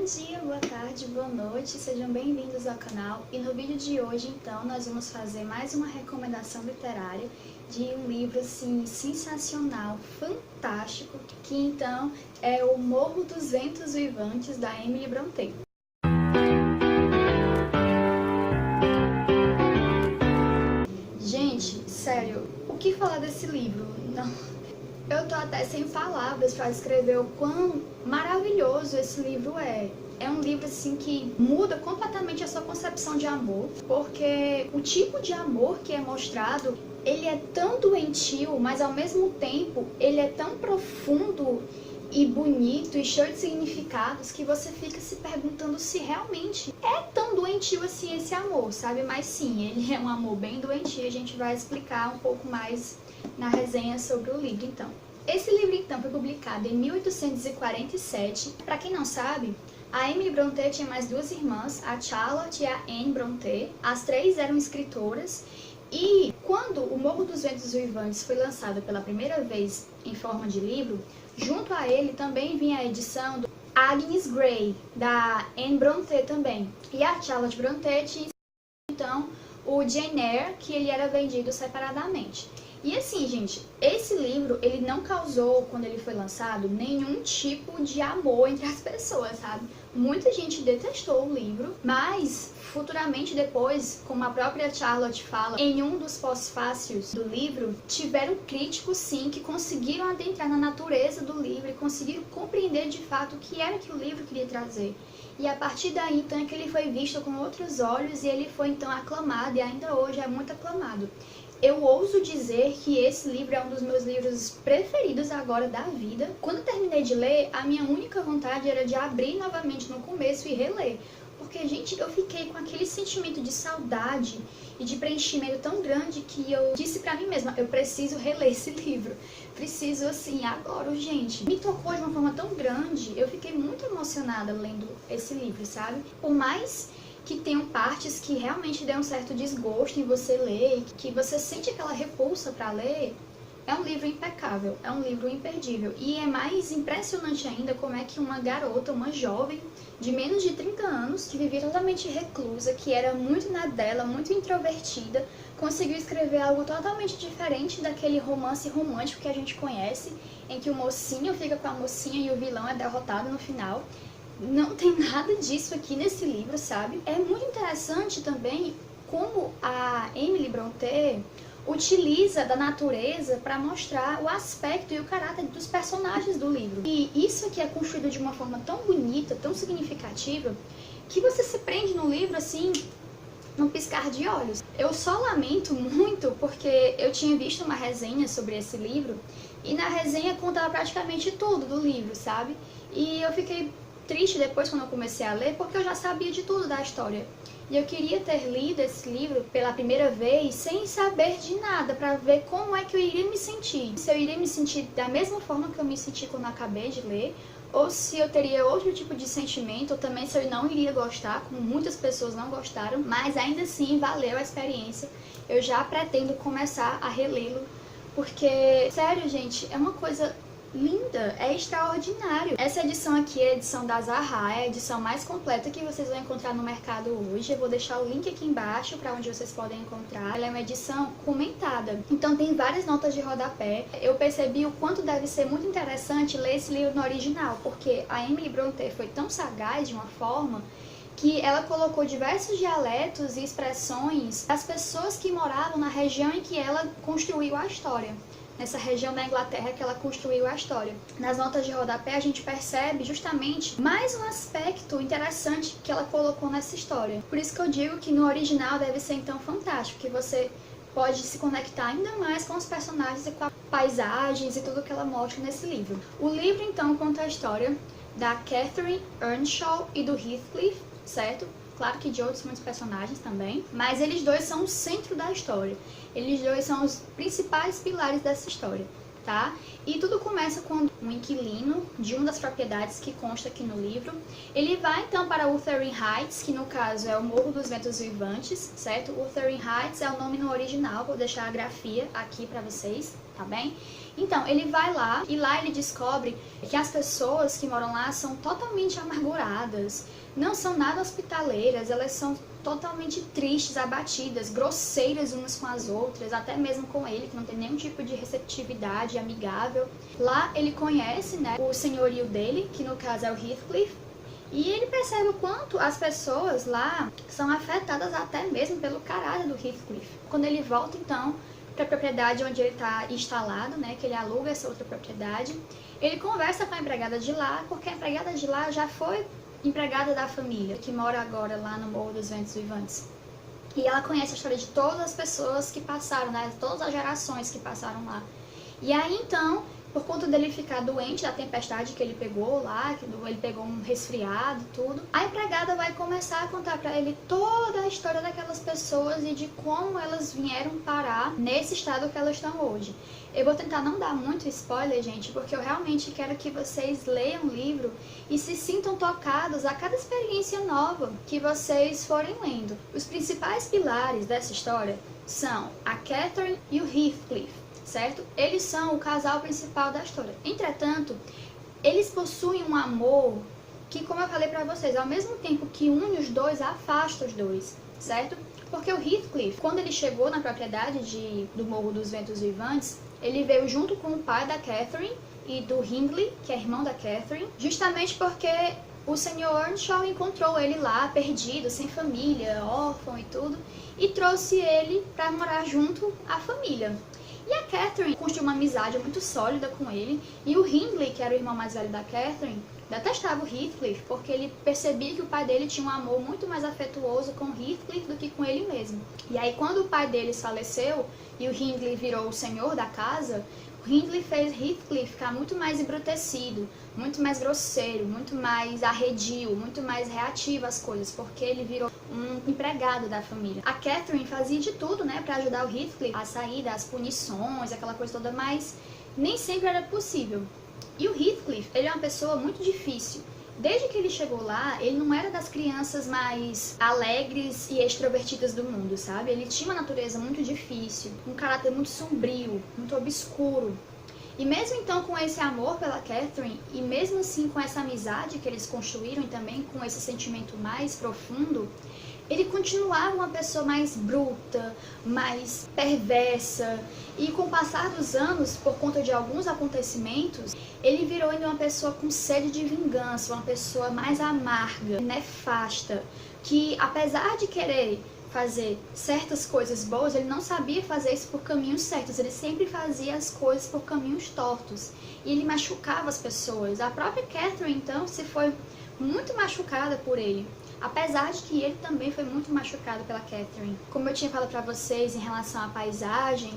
Bom dia, boa tarde, boa noite, sejam bem-vindos ao canal. E no vídeo de hoje, então, nós vamos fazer mais uma recomendação literária de um livro, assim, sensacional, fantástico, que então é O Morro dos Ventos Uivantes, da Emily Brontë. Gente, sério, o que falar desse livro? Não... Eu tô até sem palavras para descrever o quão maravilhoso esse livro é. É um livro assim que muda completamente a sua concepção de amor, porque o tipo de amor que é mostrado, ele é tão doentio, mas ao mesmo tempo ele é tão profundo e bonito e cheio de significados que você fica se perguntando se realmente é tão doentio assim esse amor, sabe? Mas sim, ele é um amor bem doentio e a gente vai explicar um pouco mais na resenha sobre o livro, então. Esse livro, então, foi publicado em 1847. Para quem não sabe, a Emily Brontë tinha mais duas irmãs, a Charlotte e a Anne Brontë. As três eram escritoras e quando O Morro dos Ventos Uivantes foi lançado pela primeira vez em forma de livro, junto a ele também vinha a edição do Agnes Grey, da Anne Brontë também. E a Charlotte Brontë tinha, então, o Jane Eyre, que ele era vendido separadamente. E assim, gente, esse livro, ele não causou, quando ele foi lançado, nenhum tipo de amor entre as pessoas, sabe? Muita gente detestou o livro, mas futuramente depois, como a própria Charlotte fala, em um dos pós-fácios do livro, tiveram críticos sim que conseguiram adentrar na natureza do livro e conseguiram compreender de fato o que era que o livro queria trazer. E a partir daí, então, é que ele foi visto com outros olhos e ele foi então aclamado e ainda hoje é muito aclamado. Eu ouso dizer que esse livro é um dos meus livros preferidos agora da vida. Quando eu terminei de ler, a minha única vontade era de abrir novamente no começo e reler. Porque, gente, eu fiquei com aquele sentimento de saudade e de preenchimento tão grande que eu disse pra mim mesma, eu preciso reler esse livro. Preciso, assim, agora, urgente. Me tocou de uma forma tão grande, eu fiquei muito emocionada lendo esse livro, sabe? Por mais que tenham partes que realmente dão um certo desgosto em você ler, que você sente aquela repulsa para ler, é um livro impecável, é um livro imperdível. E é mais impressionante ainda como é que uma garota, uma jovem de menos de 30 anos, que vivia totalmente reclusa, que era muito na dela, muito introvertida, conseguiu escrever algo totalmente diferente daquele romance romântico que a gente conhece, em que o mocinho fica com a mocinha e o vilão é derrotado no final. Não tem nada disso aqui nesse livro, sabe? É muito interessante também como a Emily Brontë utiliza da natureza para mostrar o aspecto e o caráter dos personagens do livro. E isso aqui é construído de uma forma tão bonita, tão significativa, que você se prende no livro assim, num piscar de olhos. Eu só lamento muito porque eu tinha visto uma resenha sobre esse livro e na resenha contava praticamente tudo do livro, sabe? E eu fiquei triste depois quando eu comecei a ler, porque eu já sabia de tudo da história. E eu queria ter lido esse livro pela primeira vez sem saber de nada, para ver como é que eu iria me sentir. Se eu iria me sentir da mesma forma que eu me senti quando eu acabei de ler, ou se eu teria outro tipo de sentimento, ou também se eu não iria gostar, como muitas pessoas não gostaram, mas ainda assim valeu a experiência. Eu já pretendo começar a relê-lo, porque, sério, gente, é uma coisa linda, é extraordinário. Essa edição aqui é a edição da Zahra, é a edição mais completa que vocês vão encontrar no mercado hoje. Eu vou deixar o link aqui embaixo para onde vocês podem encontrar. Ela é uma edição comentada, então tem várias notas de rodapé. Eu percebi o quanto deve ser muito interessante ler esse livro no original, porque a Emily Brontë foi tão sagaz de uma forma que ela colocou diversos dialetos e expressões das pessoas que moravam na região em que ela construiu a história. Nessa região da Inglaterra que ela construiu a história. Nas notas de rodapé a gente percebe justamente mais um aspecto interessante que ela colocou nessa história. Por isso que eu digo que no original deve ser então fantástico, que você pode se conectar ainda mais com os personagens e com as paisagens e tudo que ela mostra nesse livro. O livro então conta a história da Catherine Earnshaw e do Heathcliff, certo? Claro que de outros muitos personagens também, mas eles dois são o centro da história. Eles dois são os principais pilares dessa história, tá? E tudo começa quando um inquilino de uma das propriedades que consta aqui no livro, ele vai então para Wuthering Heights, que no caso é o Morro dos Ventos Uivantes, certo? Wuthering Heights é o nome no original, vou deixar a grafia aqui para vocês, tá bem? Então, ele vai lá e lá ele descobre que as pessoas que moram lá são totalmente amarguradas, não são nada hospitaleiras, elas são totalmente tristes, abatidas, grosseiras umas com as outras, até mesmo com ele, que não tem nenhum tipo de receptividade amigável. Lá ele conhece, né, o senhorio dele, que no caso é o Heathcliff, e ele percebe o quanto as pessoas lá são afetadas até mesmo pelo caráter do Heathcliff. Quando ele volta, então, para a propriedade onde ele está instalado, né, que ele aluga essa outra propriedade, ele conversa com a empregada de lá, porque a empregada de lá já foi empregada da família, que mora agora lá no Morro dos Ventos Vivantes. E ela conhece a história de todas as pessoas que passaram, né, todas as gerações que passaram lá. E aí, então, por conta dele ficar doente da tempestade que ele pegou lá, que ele pegou um resfriado e tudo, a empregada vai começar a contar pra ele toda a história daquelas pessoas e de como elas vieram parar nesse estado que elas estão hoje. Eu vou tentar não dar muito spoiler, gente, porque eu realmente quero que vocês leiam o livro e se sintam tocados a cada experiência nova que vocês forem lendo. Os principais pilares dessa história são a Catherine e o Heathcliff, certo? Eles são o casal principal da história. Entretanto, eles possuem um amor que, como eu falei pra vocês, ao mesmo tempo que une os dois, afasta os dois, certo? Porque o Heathcliff, quando ele chegou na propriedade do Morro dos Ventos Vivantes, ele veio junto com o pai da Catherine e do Hindley, que é irmão da Catherine, justamente porque o Sr. Earnshaw encontrou ele lá, perdido, sem família, órfão e tudo, e trouxe ele para morar junto à família. E a Catherine construiu uma amizade muito sólida com ele, e o Hindley, que era o irmão mais velho da Catherine, detestava o Heathcliff, porque ele percebia que o pai dele tinha um amor muito mais afetuoso com o Heathcliff do que com ele mesmo. E aí, quando o pai deles faleceu e o Hindley virou o senhor da casa, o Hindley fez Heathcliff ficar muito mais embrutecido, muito mais grosseiro, muito mais arredio, muito mais reativo às coisas, porque ele virou um empregado da família. A Catherine fazia de tudo, né, para ajudar o Heathcliff a sair das punições, aquela coisa toda, mas nem sempre era possível. E o Heathcliff, ele é uma pessoa muito difícil. Desde que ele chegou lá, ele não era das crianças mais alegres e extrovertidas do mundo, sabe? Ele tinha uma natureza muito difícil, um caráter muito sombrio, muito obscuro. E mesmo então com esse amor pela Catherine, e mesmo assim com essa amizade que eles construíram e também com esse sentimento mais profundo, ele continuava uma pessoa mais bruta, mais perversa, e com o passar dos anos, por conta de alguns acontecimentos, ele virou ainda uma pessoa com sede de vingança, uma pessoa mais amarga, nefasta, que apesar de querer fazer certas coisas boas, ele não sabia fazer isso por caminhos certos, ele sempre fazia as coisas por caminhos tortos, e ele machucava as pessoas. A própria Catherine, então, se foi muito machucada por ele, apesar de que ele também foi muito machucado pela Catherine. Como eu tinha falado pra vocês em relação à paisagem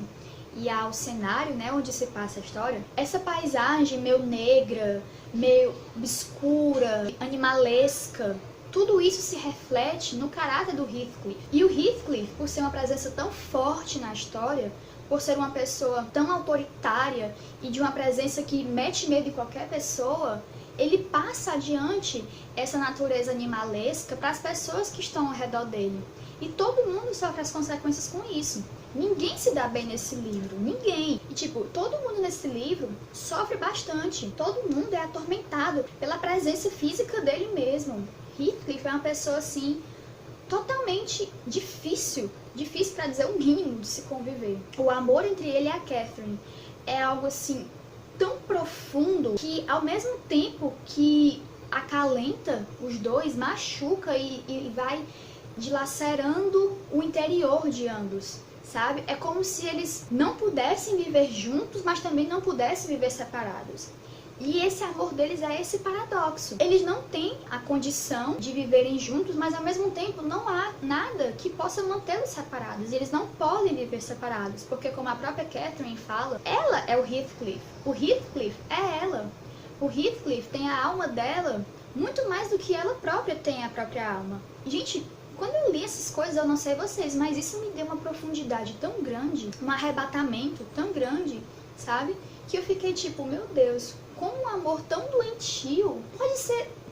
e ao cenário, né, onde se passa a história, essa paisagem meio negra, meio obscura, animalesca, tudo isso se reflete no caráter do Heathcliff. E o Heathcliff, por ser uma presença tão forte na história, por ser uma pessoa tão autoritária e de uma presença que mete medo em qualquer pessoa, ele passa adiante essa natureza animalesca para as pessoas que estão ao redor dele. E todo mundo sofre as consequências com isso. Ninguém se dá bem nesse livro, ninguém. E tipo, todo mundo nesse livro sofre bastante. Todo mundo é atormentado pela presença física dele mesmo. Heathcliff é uma pessoa assim, totalmente difícil para dizer o mínimo de se conviver. O amor entre ele e a Catherine é algo assim tão profundo que ao mesmo tempo que acalenta os dois, machuca e vai dilacerando o interior de ambos, sabe? É como se eles não pudessem viver juntos, mas também não pudessem viver separados. E esse amor deles é esse paradoxo. Eles não têm a condição de viverem juntos, mas ao mesmo tempo não há nada que possa mantê-los separados. E eles não podem viver separados, porque como a própria Catherine fala, ela é o Heathcliff. O Heathcliff é ela. O Heathcliff tem a alma dela muito mais do que ela própria tem a própria alma. Gente, quando eu li essas coisas, eu não sei vocês, mas isso me deu uma profundidade tão grande, um arrebatamento tão grande, sabe? Que eu fiquei tipo, meu Deus, como um amor tão doentio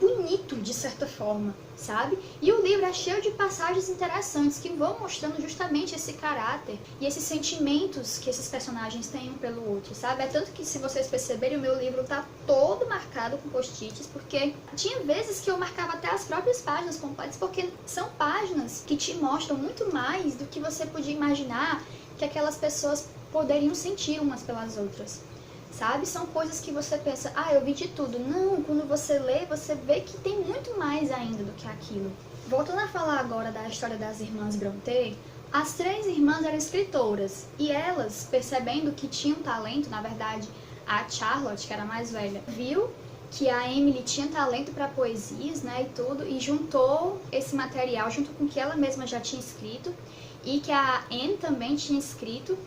bonito de certa forma, sabe? E o livro é cheio de passagens interessantes que vão mostrando justamente esse caráter e esses sentimentos que esses personagens têm um pelo outro, sabe? É tanto que, se vocês perceberem, o meu livro tá todo marcado com post-its, porque tinha vezes que eu marcava até as próprias páginas completas, porque são páginas que te mostram muito mais do que você podia imaginar que aquelas pessoas poderiam sentir umas pelas outras. Sabe? São coisas que você pensa, eu vi de tudo. Não, quando você lê, você vê que tem muito mais ainda do que aquilo. Voltando a falar agora da história das irmãs Brontë, as 3 irmãs eram escritoras, e elas, percebendo que tinham talento, na verdade, a Charlotte, que era a mais velha, viu que a Emily tinha talento para poesias, né, e tudo, e juntou esse material junto com o que ela mesma já tinha escrito, e que a Anne também tinha escrito.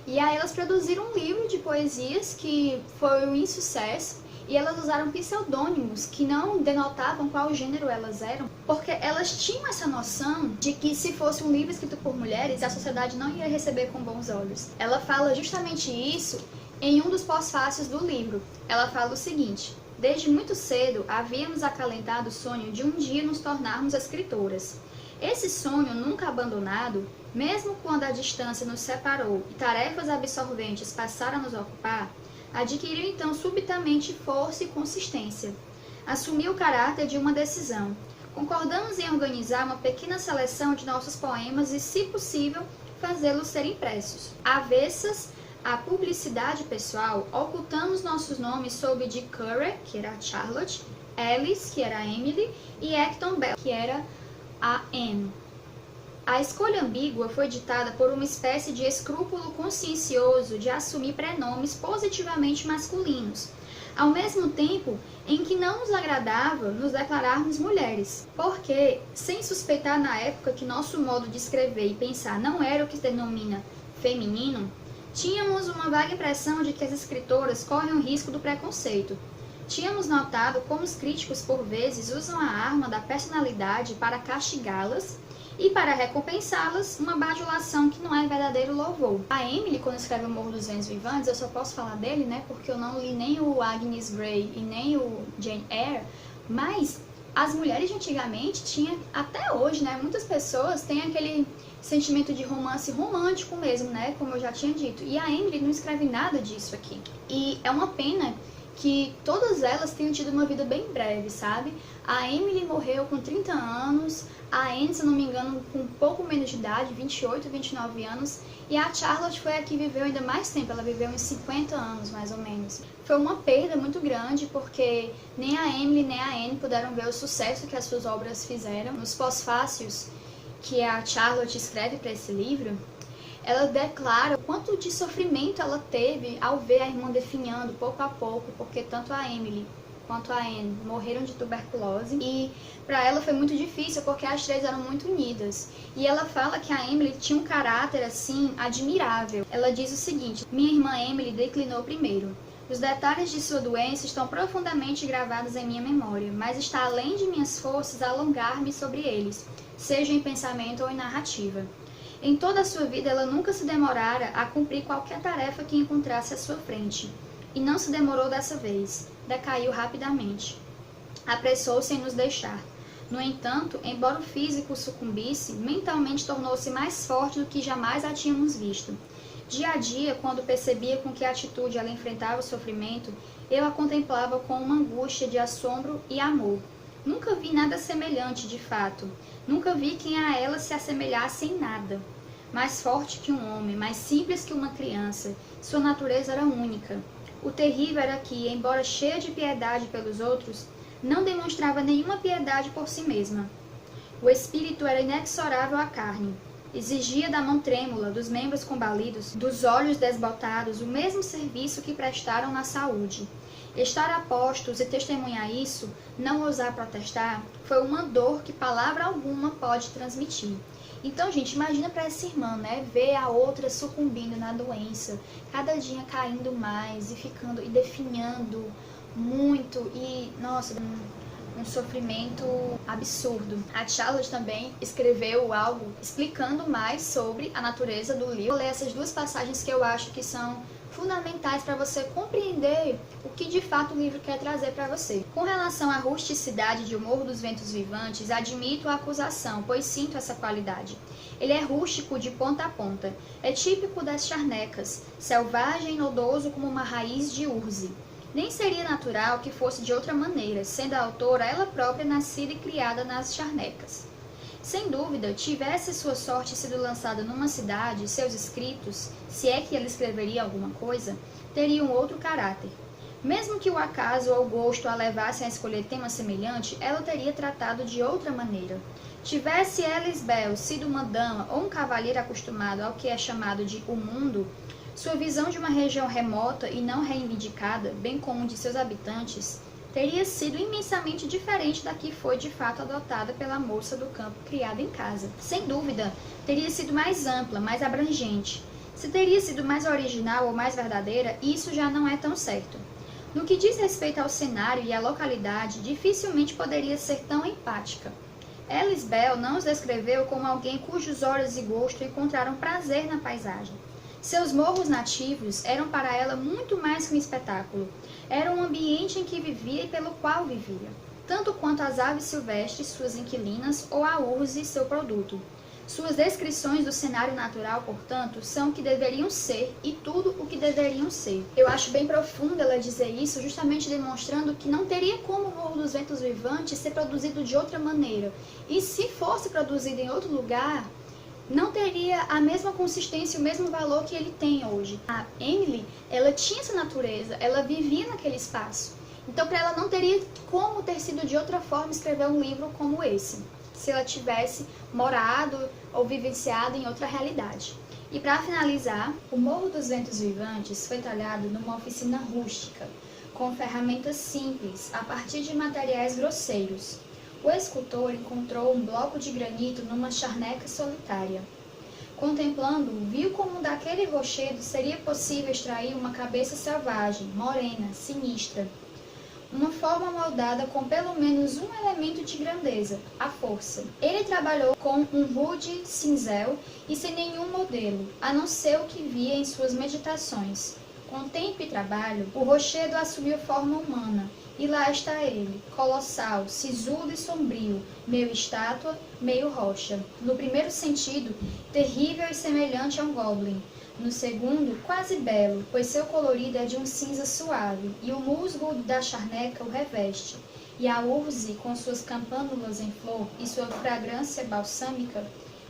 E aí elas produziram um livro de poesias que foi um insucesso, e elas usaram pseudônimos que não denotavam qual gênero elas eram, porque elas tinham essa noção de que, se fosse um livro escrito por mulheres, a sociedade não ia receber com bons olhos. Ela fala justamente isso em um dos pós-fácios do livro. Ela fala o seguinte: desde muito cedo havíamos acalentado o sonho de um dia nos tornarmos escritoras. Esse sonho nunca abandonado, mesmo quando a distância nos separou e tarefas absorventes passaram a nos ocupar, adquiriu então subitamente força e consistência. Assumiu o caráter de uma decisão. Concordamos em organizar uma pequena seleção de nossos poemas e, se possível, fazê-los ser impressos. Avessas à publicidade pessoal, ocultamos nossos nomes sob de Currer, que era a Charlotte, Alice, que era a Emily, e Acton Bell, que era a Anne. A escolha ambígua foi ditada por uma espécie de escrúpulo consciencioso de assumir prenomes positivamente masculinos, ao mesmo tempo em que não nos agradava nos declararmos mulheres, porque, sem suspeitar na época que nosso modo de escrever e pensar não era o que se denomina feminino, tínhamos uma vaga impressão de que as escritoras correm o risco do preconceito. Tínhamos notado como os críticos, por vezes, usam a arma da personalidade para castigá-las e, para recompensá-las, uma bajulação que não é verdadeiro louvor. A Emily, quando escreve O Morro dos Ventos Vivantes, eu só posso falar dele, né, porque eu não li nem o Agnes Grey e nem o Jane Eyre, mas as mulheres de antigamente tinham, até hoje, né, muitas pessoas têm aquele sentimento de romance romântico mesmo, né, como eu já tinha dito, e a Emily não escreve nada disso aqui. E é uma pena que todas elas tenham tido uma vida bem breve, sabe? A Emily morreu com 30 anos, a Anne, se não me engano, com um pouco menos de idade, 28, 29 anos, e a Charlotte foi a que viveu ainda mais tempo, ela viveu uns 50 anos, mais ou menos. Foi uma perda muito grande, porque nem a Emily nem a Anne puderam ver o sucesso que as suas obras fizeram. Nos pós-fácios que a Charlotte escreve para esse livro, ela declara o quanto de sofrimento ela teve ao ver a irmã definhando pouco a pouco, porque tanto a Emily quanto a Anne morreram de tuberculose, e para ela foi muito difícil porque as 3 eram muito unidas. E ela fala que a Emily tinha um caráter assim admirável. Ela diz o seguinte: minha irmã Emily declinou primeiro. Os detalhes de sua doença estão profundamente gravados em minha memória, mas está além de minhas forças alongar-me sobre eles, seja em pensamento ou em narrativa. Em toda a sua vida, ela nunca se demorara a cumprir qualquer tarefa que encontrasse à sua frente. E não se demorou dessa vez. Decaiu rapidamente. Apressou-se em nos deixar. No entanto, embora o físico sucumbisse, mentalmente tornou-se mais forte do que jamais a tínhamos visto. Dia a dia, quando percebia com que atitude ela enfrentava o sofrimento, eu a contemplava com uma angústia de assombro e amor. Nunca vi nada semelhante, de fato. Nunca vi quem a ela se assemelhasse em nada. Mais forte que um homem, mais simples que uma criança, sua natureza era única. O terrível era que, embora cheia de piedade pelos outros, não demonstrava nenhuma piedade por si mesma. O espírito era inexorável à carne. Exigia da mão trêmula, dos membros combalidos, dos olhos desbotados, o mesmo serviço que prestaram na saúde. Estar a postos e testemunhar isso, não ousar protestar, foi uma dor que palavra alguma pode transmitir. Então, gente, imagina para essa irmã, né, ver a outra sucumbindo na doença, cada dia caindo mais e ficando e definhando muito e, nossa, um sofrimento absurdo. A Charlotte também escreveu algo explicando mais sobre a natureza do livro. Vou ler essas 2 passagens que eu acho que são fundamentais para você compreender o que de fato o livro quer trazer para você. Com relação à rusticidade de O Morro dos Ventos Vivantes, admito a acusação, pois sinto essa qualidade. Ele é rústico de ponta a ponta, é típico das charnecas, selvagem e nodoso como uma raiz de urze. Nem seria natural que fosse de outra maneira, sendo a autora ela própria nascida e criada nas charnecas. Sem dúvida, tivesse sua sorte sido lançada numa cidade, seus escritos, se é que ela escreveria alguma coisa, teriam outro caráter. Mesmo que o acaso ou o gosto a levassem a escolher tema semelhante, ela teria tratado de outra maneira. Tivesse Alice Bell sido uma dama ou um cavalheiro acostumado ao que é chamado de o mundo, sua visão de uma região remota e não reivindicada, bem como de seus habitantes, teria sido imensamente diferente da que foi de fato adotada pela moça do campo criada em casa. Sem dúvida, teria sido mais ampla, mais abrangente. Se teria sido mais original ou mais verdadeira, isso já não é tão certo. No que diz respeito ao cenário e à localidade, dificilmente poderia ser tão empática. Alice Bell não os descreveu como alguém cujos olhos e gosto encontraram prazer na paisagem. Seus morros nativos eram para ela muito mais que um espetáculo. Era um ambiente em que vivia e pelo qual vivia, tanto quanto as aves silvestres, suas inquilinas, ou a urze, seu produto. Suas descrições do cenário natural, portanto, são o que deveriam ser e tudo o que deveriam ser. Eu acho bem profundo ela dizer isso, justamente demonstrando que não teria como o Morro dos Ventos Vivantes ser produzido de outra maneira. E se fosse produzido em outro lugar, não teria a mesma consistência e o mesmo valor que ele tem hoje. A Emily, ela tinha essa natureza, ela vivia naquele espaço. Então, para ela não teria como ter sido de outra forma escrever um livro como esse, se ela tivesse morado ou vivenciado em outra realidade. E para finalizar, o Morro dos Ventos Vivantes foi talhado numa oficina rústica, com ferramentas simples, a partir de materiais grosseiros. O escultor encontrou um bloco de granito numa charneca solitária. Contemplando-o, viu como daquele rochedo seria possível extrair uma cabeça selvagem, morena, sinistra. Uma forma moldada com pelo menos um elemento de grandeza, a força. Ele trabalhou com um rude cinzel e sem nenhum modelo, a não ser o que via em suas meditações. Com tempo e trabalho, o rochedo assumiu forma humana, e lá está ele, colossal, sisudo e sombrio, meio estátua, meio rocha. No primeiro sentido, terrível e semelhante a um goblin. No segundo, quase belo, pois seu colorido é de um cinza suave, e o musgo da charneca o reveste. E a urze, com suas campânulas em flor e sua fragrância balsâmica,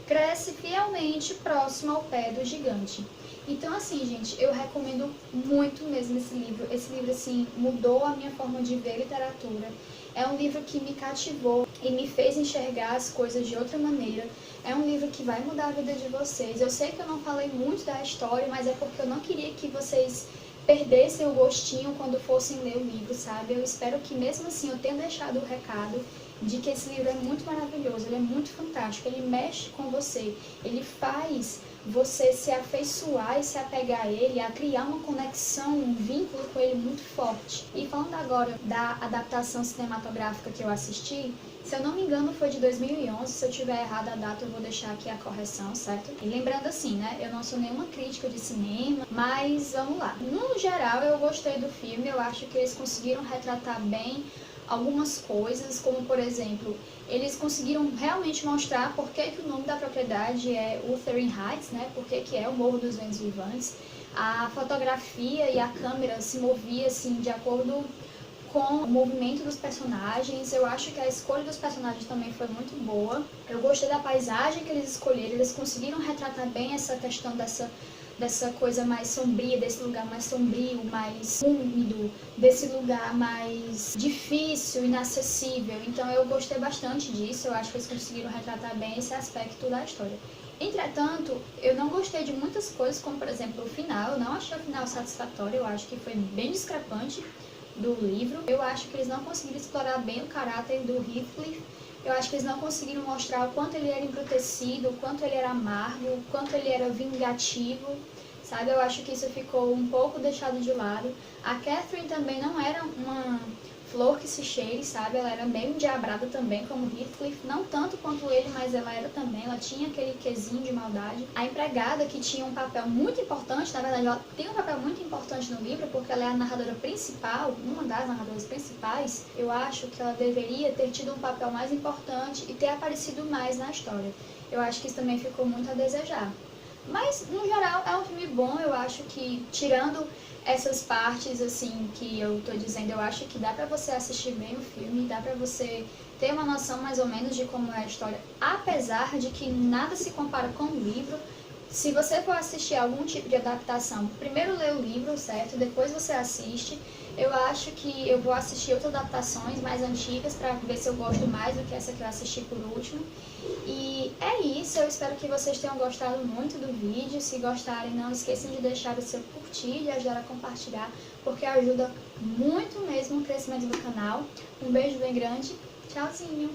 cresce fielmente próximo ao pé do gigante. Então, assim, gente, eu recomendo muito mesmo esse livro. Esse livro, assim, mudou a minha forma de ver literatura. É um livro que me cativou e me fez enxergar as coisas de outra maneira. É um livro que vai mudar a vida de vocês. Eu sei que eu não falei muito da história, mas é porque eu não queria que vocês perdessem o gostinho quando fossem ler o livro, sabe? Eu espero que mesmo assim eu tenha deixado o recado de que esse livro é muito maravilhoso, ele é muito fantástico, ele mexe com você, ele faz você se afeiçoar e se apegar a ele, a criar uma conexão, um vínculo com ele muito forte. E falando agora da adaptação cinematográfica que eu assisti, se eu não me engano foi de 2011, se eu tiver errado a data eu vou deixar aqui a correção, certo? E lembrando assim, né, eu não sou nenhuma crítica de cinema, mas vamos lá. No geral eu gostei do filme, eu acho que eles conseguiram retratar bem algumas coisas, como por exemplo, eles conseguiram realmente mostrar por que o nome da propriedade é Wuthering Heights, né? Por que é o Morro dos Ventos Vivantes. A fotografia e a câmera se movia assim de acordo com o movimento dos personagens. Eu acho que a escolha dos personagens também foi muito boa. Eu gostei da paisagem que eles escolheram, eles conseguiram retratar bem essa questão dessa coisa mais sombria, desse lugar mais sombrio, mais úmido, desse lugar mais difícil, inacessível. Então eu gostei bastante disso, eu acho que eles conseguiram retratar bem esse aspecto da história. Entretanto, eu não gostei de muitas coisas, como por exemplo o final. Eu não achei o final satisfatório, eu acho que foi bem discrepante do livro. Eu acho que eles não conseguiram explorar bem o caráter do Heathcliff. Eu acho que eles não conseguiram mostrar o quanto ele era embrutecido, o quanto ele era amargo, o quanto ele era vingativo, sabe? Eu acho que isso ficou um pouco deixado de lado. A Catherine também não era uma flor que se cheire, sabe? Ela era meio endiabrada também, como Heathcliff, não tanto quanto ele, mas ela era também, ela tinha aquele quesinho de maldade. A empregada, que tinha um papel muito importante, na verdade ela tem um papel muito importante no livro, porque ela é a narradora principal, uma das narradoras principais, eu acho que ela deveria ter tido um papel mais importante e ter aparecido mais na história. Eu acho que isso também ficou muito a desejar. Mas, no geral, é um filme bom. Eu acho que, tirando essas partes, assim, que eu tô dizendo, eu acho que dá pra você assistir bem o filme, dá pra você ter uma noção mais ou menos de como é a história, apesar de que nada se compara com o livro. Se você for assistir algum tipo de adaptação, primeiro lê o livro, certo? Depois você assiste. Eu acho que eu vou assistir outras adaptações mais antigas para ver se eu gosto mais do que essa que eu assisti por último. E é isso, eu espero que vocês tenham gostado muito do vídeo. Se gostarem, não esqueçam de deixar o seu curtir e ajudar a compartilhar, porque ajuda muito mesmo o crescimento do canal. Um beijo bem grande, tchauzinho!